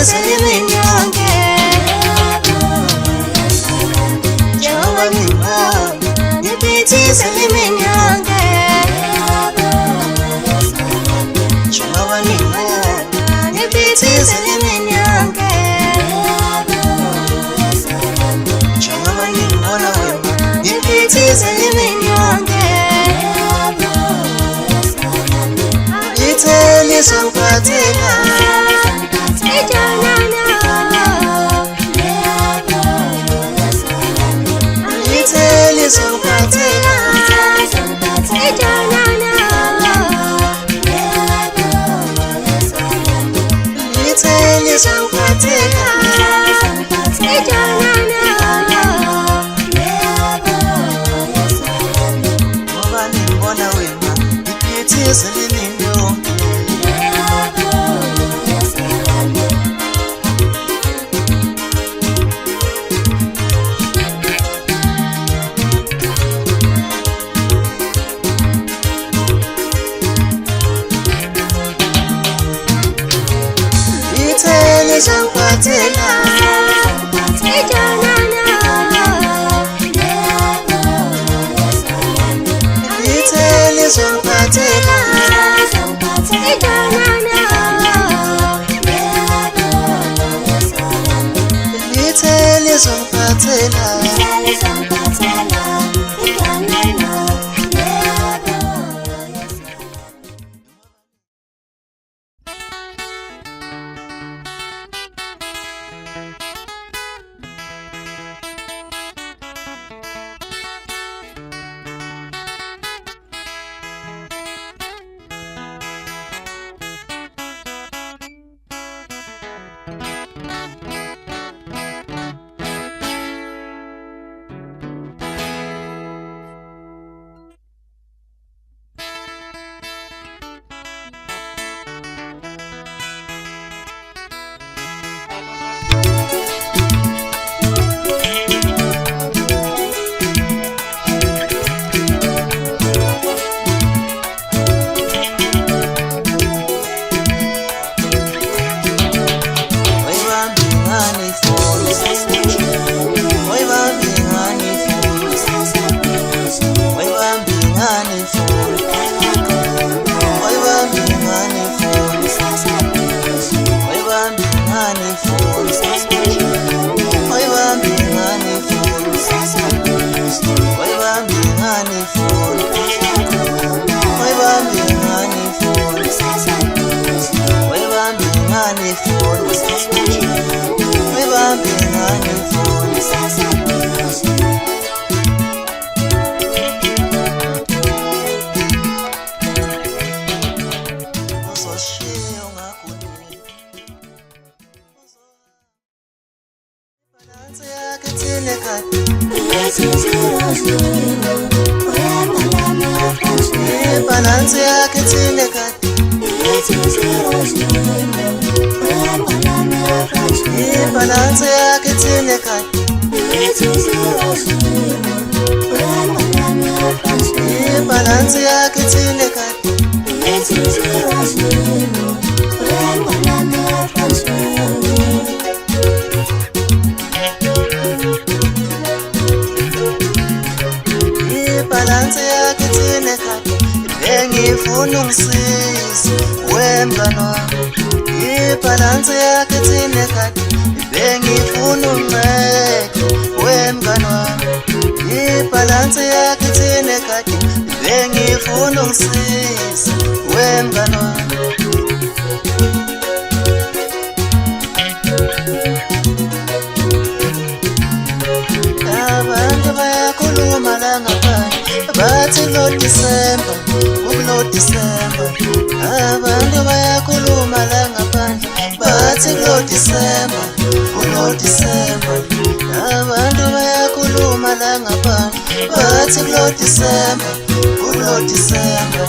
seliminyonge Jehovah nimona nipiti seliminyonge Jehovah nimona nipiti seliminyonge Jehovah nimona nipiti seliminyonge Iteli sampatela Iteli sampatela Iteli sampatela Ngoba nibona wena iphithi seliminyonge Iteli sampatela Iteli sampatela Iteli sampatela Balance yake tile kati Balance yake tile kati Balance yake tile kati Balance yake tile kati Bengifuna ungisize wemngano Balance yake tile kati Bengifuna ungincede wemngano Balance yake tile kati Bengifuna ungisize wemngano Abantu bayakhuluma la ngaphandle bathi lo December ukulo December Abantu bayakhuluma la ngaphandle bathi lo December ukulo December Abantu bayakhuluma la ngaphandle bathi lo December ukulo December